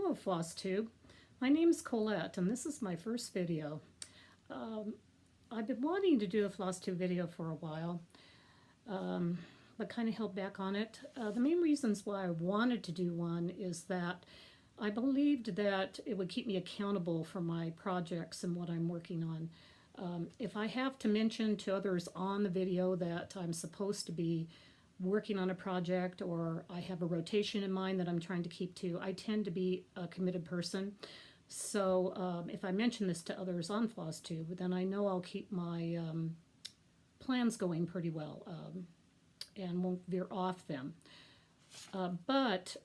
Hello Floss Tube. My name's Colette and this is my first video. I've been wanting to do a Floss Tube video for a while, but kind of held back on it. The main reasons why I wanted to do one is that I believed that it would keep me accountable for my projects and what I'm working on. If I have to mention to others on the video that I'm supposed to be working on a project or I have a rotation in mind that I'm trying to keep to, I tend to be a committed person. So if I mention this to others on Floss Tube, then I know I'll keep my plans going pretty well and won't veer off them. But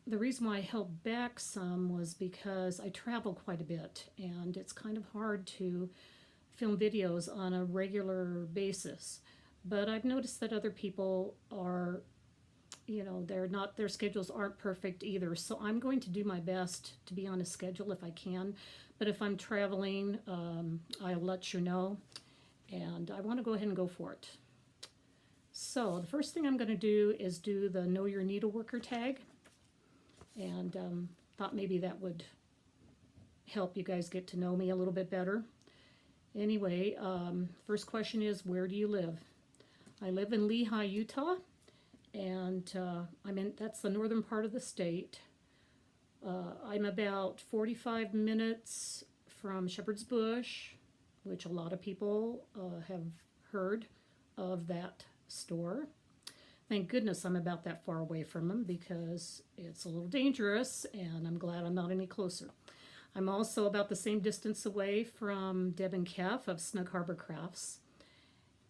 the reason why I held back some was because I travel quite a bit and it's kind of hard to film videos on a regular basis. But I've noticed that other people are, their schedules aren't perfect either. So I'm going to do my best to be on a schedule if I can. But if I'm traveling, I'll let you know. And I want to go ahead and go for it. So the first thing I'm going to do is do the Know Your Needleworker tag. And thought maybe that would help you guys get to know me a little bit better. Anyway, first question is, where do you live? I live in Lehi, Utah, and that's the northern part of the state. I'm about 45 minutes from Shepherd's Bush, which a lot of people have heard of that store. Thank goodness I'm about that far away from them because it's a little dangerous, and I'm glad I'm not any closer. I'm also about the same distance away from Deb and Kev of Snug Harbor Crafts,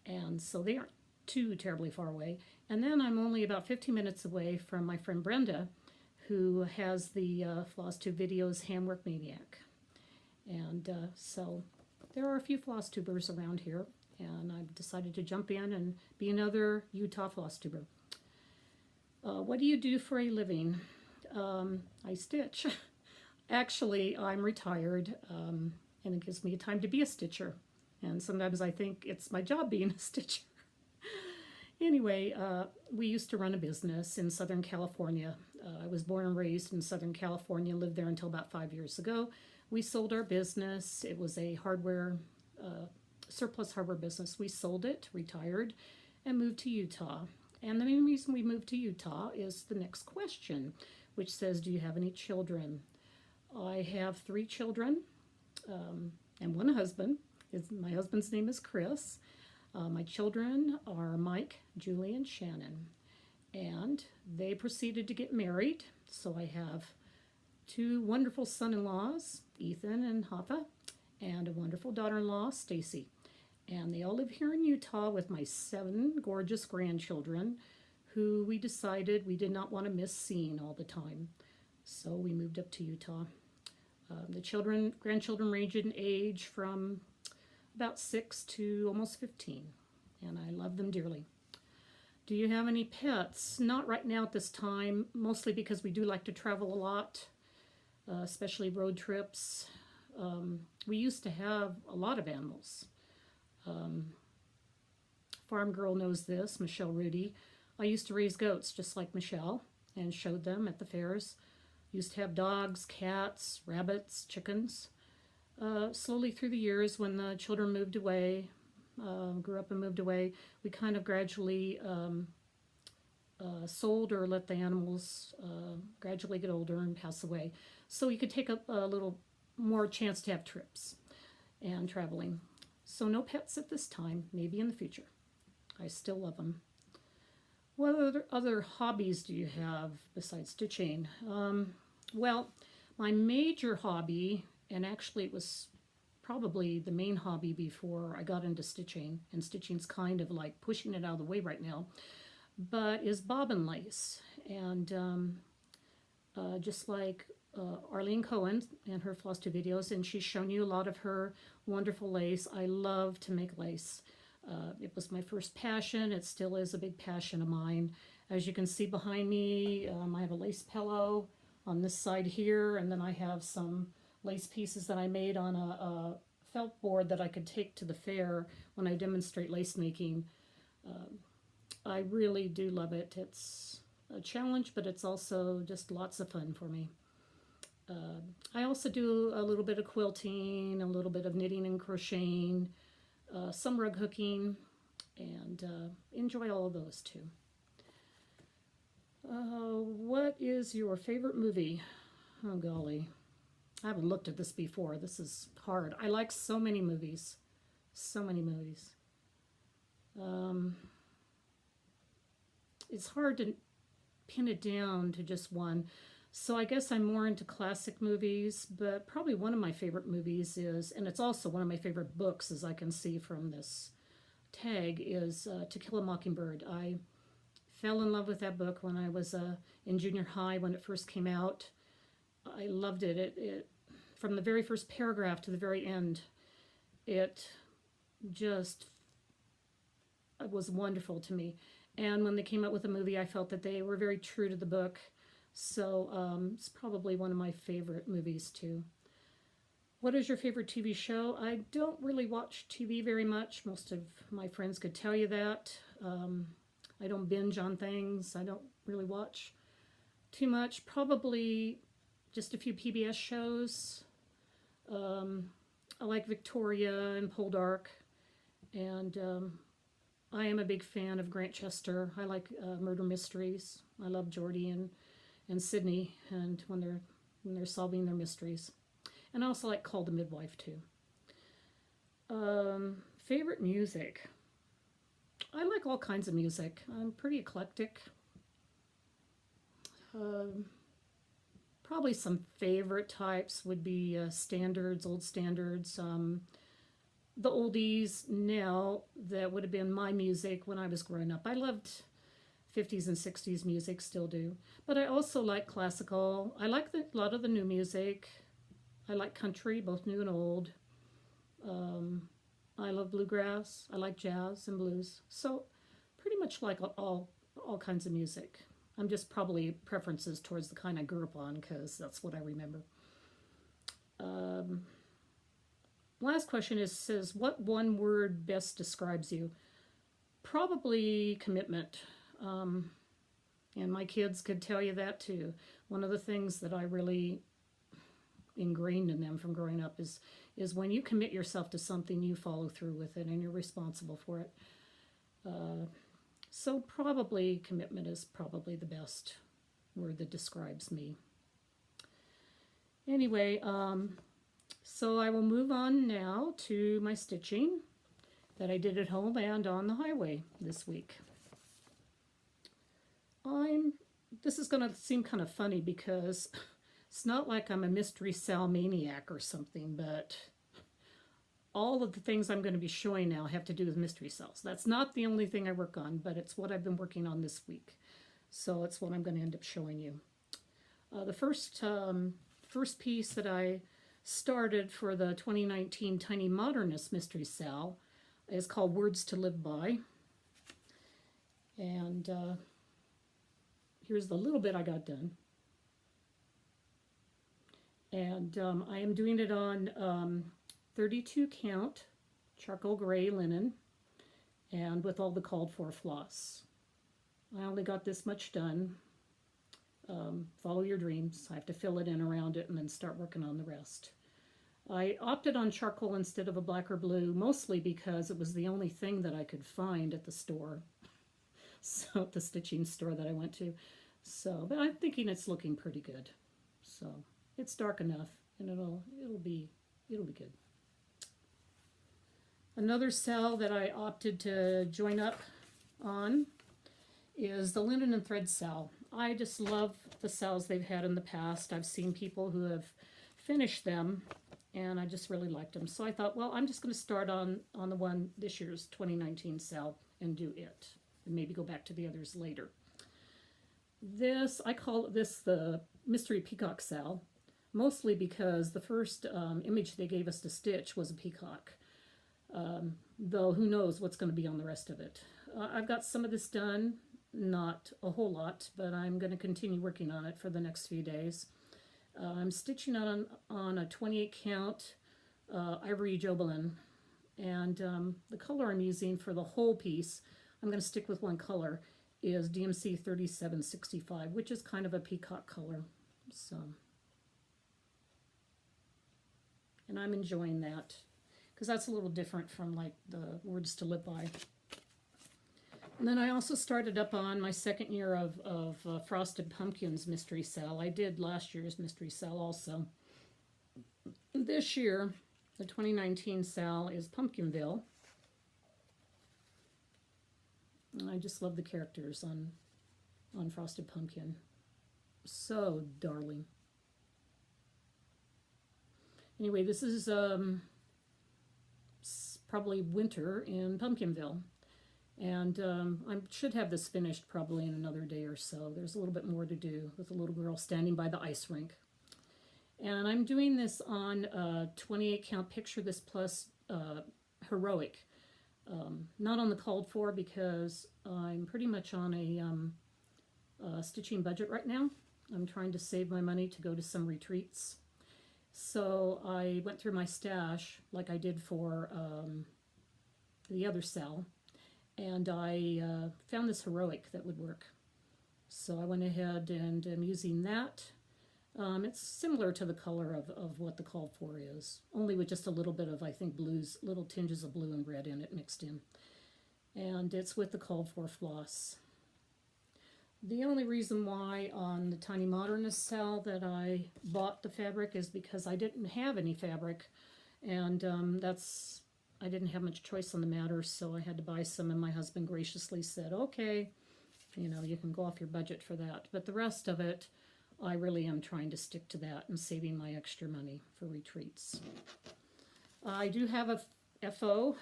and so they aren't too terribly far away. And then I'm only about 15 minutes away from my friend Brenda, who has the Floss Tube Videos Handwork Maniac. And so there are a few floss tubers around here, and I've decided to jump in and be another Utah floss tuber. What do you do for a living? I stitch. Actually, I'm retired, and it gives me time to be a stitcher. And sometimes I think it's my job being a stitcher. Anyway, we used to run a business in Southern California. I was born and raised in Southern California, lived there until about 5 years ago. We sold our business. It was a surplus hardware business. We sold it, retired, and moved to Utah. And the main reason we moved to Utah is the next question, which says, do you have any children? I have 3 children and 1 husband. My husband's name is Chris. My children are Mike, Julie, and Shannon, and they proceeded to get married. So I have 2 wonderful son-in-laws, Ethan and Hapa, and a wonderful daughter-in-law, Stacy. And they all live here in Utah with my 7 gorgeous grandchildren who we decided we did not want to miss seeing all the time. So we moved up to Utah. The grandchildren range in age from about 6 to almost 15, and I love them dearly. Do you have any pets? Not right now at this time, mostly because we do like to travel a lot, especially road trips. We used to have a lot of animals. Farm girl knows this, Michelle Rudy. I used to raise goats just like Michelle and showed them at the fairs. Used to have dogs, cats, rabbits, chickens. Slowly through the years, when the children moved away, grew up and moved away, we kind of gradually sold or let the animals gradually get older and pass away. So you could take a little more chance to have trips and traveling. So no pets at this time, maybe in the future. I still love them. What other hobbies do you have besides stitching? Well, my major hobby, and actually it was probably the main hobby before I got into stitching, and stitching's kind of like pushing it out of the way right now, but is bobbin lace. And just like Arlene Cohen and her Floss Tube videos, and she's shown you a lot of her wonderful lace. I love to make lace. It was my first passion. It still is a big passion of mine. As you can see behind me, I have a lace pillow on this side here, and then I have some lace pieces that I made on a felt board that I could take to the fair when I demonstrate lace making. I really do love it. It's a challenge, but it's also just lots of fun for me. I also do a little bit of quilting, a little bit of knitting and crocheting, some rug hooking, and enjoy all of those too. What is your favorite movie? Oh golly, I haven't looked at this before. This is hard. I like so many movies. So many movies. It's hard to pin it down to just one. So I guess I'm more into classic movies, but probably one of my favorite movies is, and it's also one of my favorite books, as I can see from this tag, is To Kill a Mockingbird. I fell in love with that book when I was in junior high when it first came out. I loved it. It from the very first paragraph to the very end, it just was wonderful to me. And when they came out with the movie, I felt that they were very true to the book. So it's probably one of my favorite movies too. What is your favorite TV show? I don't really watch TV very much. Most of my friends could tell you that. I don't binge on things. I don't really watch too much. Probably just a few PBS shows. I like Victoria and Poldark. And I am a big fan of Grant Chester. I like murder mysteries. I love Geordie and Sydney, and when they're solving their mysteries. And I also like Call the Midwife too. Favorite music. I like all kinds of music. I'm pretty eclectic. Probably some favorite types would be standards, old standards. The oldies now that would have been my music when I was growing up. I loved 50s and 60s music, still do. But I also like classical. I like a lot of the new music. I like country, both new and old. I love bluegrass. I like jazz and blues. So pretty much like all kinds of music. I'm just probably preferences towards the kind I grew up on because that's what I remember. Last question says, what one word best describes you? Probably commitment. And my kids could tell you that too. One of the things that I really ingrained in them from growing up is when you commit yourself to something, you follow through with it and you're responsible for it. So probably commitment is probably the best word that describes me. Anyway, so I will move on now to my stitching that I did at home and on the highway this week. This is going to seem kind of funny because it's not like I'm a mystery cell maniac or something, but all of the things I'm going to be showing now have to do with mystery cells. That's not the only thing I work on, but it's what I've been working on this week. So it's what I'm going to end up showing you. The first piece that I started for the 2019 Tiny Modernist Mystery Cell is called Words to Live By. And here's the little bit I got done. And I am doing it on 32 count charcoal gray linen and with all the called for floss. I only got this much done. Follow your dreams. I have to fill it in around it and then start working on the rest. I opted on charcoal instead of a black or blue, mostly because it was the only thing that I could find at the store. So at the stitching store that I went to. So, but I'm thinking it's looking pretty good. So it's dark enough and it'll be good. Another cell that I opted to join up on is the linen and thread cell. I just love the cells they've had in the past. I've seen people who have finished them and I just really liked them. So I thought, well, I'm just going to start on the one this year's 2019 cell and do it. And maybe go back to the others later. I call this the Mystery Peacock cell, mostly because the first image they gave us to stitch was a peacock. Though who knows what's going to be on the rest of it. I've got some of this done, not a whole lot, but I'm going to continue working on it for the next few days. I'm stitching on a 28 count ivory jobelin, and the color I'm using for the whole piece, I'm going to stick with one color, is DMC 3765, which is kind of a peacock color. So and I'm enjoying that because that's a little different from like the Words to Live By. And then I also started up on my second year of Frosted Pumpkins Mystery Cell. I did last year's Mystery Cell also. This year, the 2019 cell is Pumpkinville. And I just love the characters on Frosted Pumpkin. So darling. Anyway, this is probably winter in Pumpkinville. And I should have this finished probably in another day or so. There's a little bit more to do with the little girl standing by the ice rink. And I'm doing this on a 28 count Picture This Plus Heroic. Not on the called for because I'm pretty much on a stitching budget right now. I'm trying to save my money to go to some retreats. So I went through my stash like I did for the other cell. And I found this heroic that would work. So I went ahead and am using that. It's similar to the color of what the called for is, only with just a little bit of, I think, blues, little tinges of blue and red in it mixed in. And it's with the called for floss. The only reason why on the Tiny Modernist cell that I bought the fabric is because I didn't have any fabric. And I didn't have much choice on the matter, so I had to buy some, and my husband graciously said, okay, you can go off your budget for that. But the rest of it, I really am trying to stick to that and saving my extra money for retreats. I do have a FO,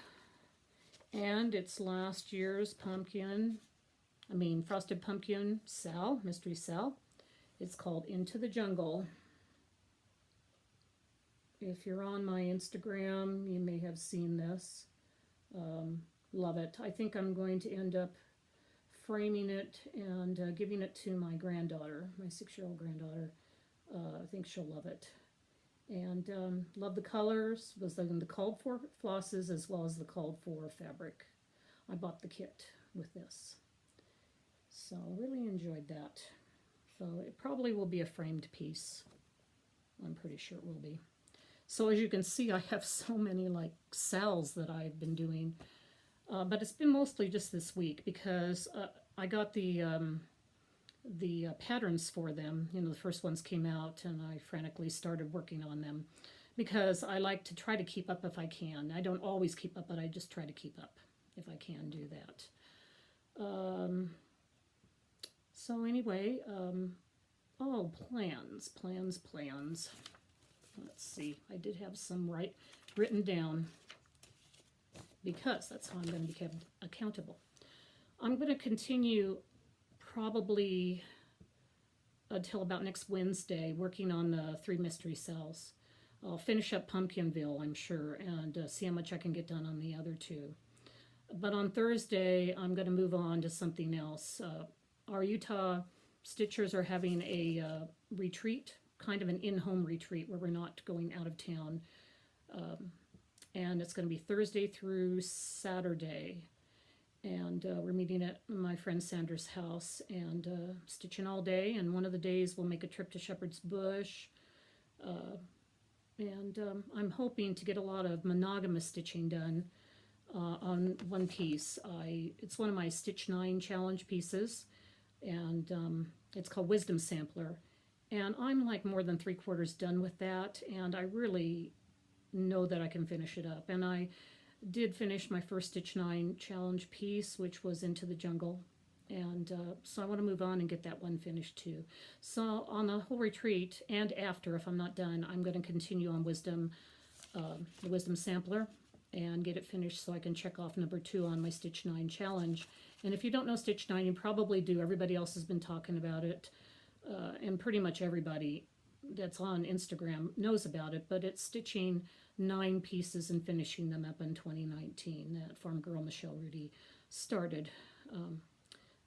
and it's last year's Frosted Pumpkin cell, Mystery Cell. It's called Into the Jungle. If you're on my Instagram, you may have seen this. Love it. I think I'm going to end up framing it and giving it to my granddaughter, my 6-year-old granddaughter. I think she'll love it. And love the colors. Was the called for flosses as well as the called for fabric. I bought the kit with this. So really enjoyed that. So it probably will be a framed piece. I'm pretty sure it will be. So as you can see, I have so many like cells that I've been doing, but it's been mostly just this week because I got the patterns for them. The first ones came out, and I frantically started working on them because I like to try to keep up if I can. I don't always keep up, but I just try to keep up if I can do that. So anyway, plans. Let's see, I did have some written down because that's how I'm going to be kept accountable. I'm going to continue probably until about next Wednesday working on the 3 mystery cells. I'll finish up Pumpkinville, I'm sure, and see how much I can get done on the other 2. But on Thursday, I'm going to move on to something else. Our Utah Stitchers are having a retreat, kind of an in-home retreat where we're not going out of town. And it's going to be Thursday through Saturday. And we're meeting at my friend Sandra's house and stitching all day. And one of the days we'll make a trip to Shepherd's Bush. And I'm hoping to get a lot of monogamous stitching done on one piece. It's one of my Stitch 9 challenge pieces. And it's called Wisdom Sampler. And I'm like more than 3/4 done with that, and I really know that I can finish it up. And I did finish my first Stitch 9 challenge piece, which was Into the Jungle. And so I want to move on and get that one finished too. So on the whole retreat and after, if I'm not done, I'm going to continue on Wisdom, the Wisdom Sampler, and get it finished so I can check off number 2 on my Stitch 9 challenge. And if you don't know Stitch 9, you probably do. Everybody else has been talking about it. And pretty much everybody that's on Instagram knows about it, but it's stitching 9 pieces and finishing them up in 2019 that Farm Girl Michelle Rudy started.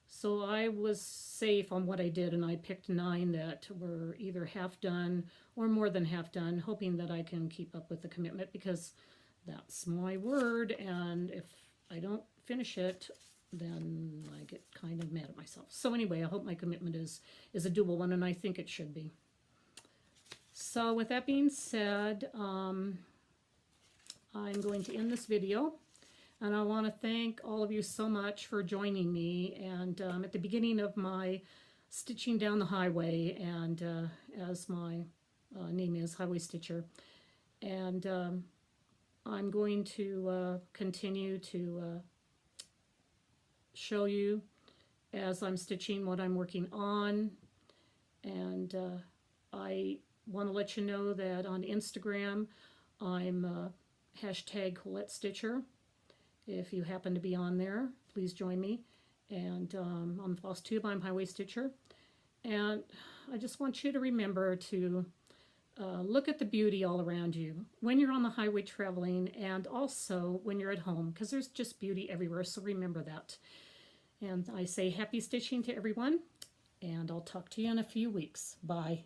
So I was safe on what I did, and I picked 9 that were either half done or more than half done, hoping that I can keep up with the commitment because that's my word, and if I don't finish it, then I get kind of mad at myself. So anyway, I hope my commitment is a doable one, and I think it should be. So with that being said, I'm going to end this video. And I want to thank all of you so much for joining me. And at the beginning of my Stitching Down the Highway, and as my name is, Highway Stitcher. And I'm going to continue to show you as I'm stitching what I'm working on. And I want to let you know that on Instagram, I'm hashtag Colette Stitcher. If you happen to be on there, please join me. And on Floss Tube, I'm Highway Stitcher. And I just want you to remember to look at the beauty all around you when you're on the highway traveling, and also when you're at home, because there's just beauty everywhere, so remember that. And I say happy stitching to everyone, and I'll talk to you in a few weeks. Bye.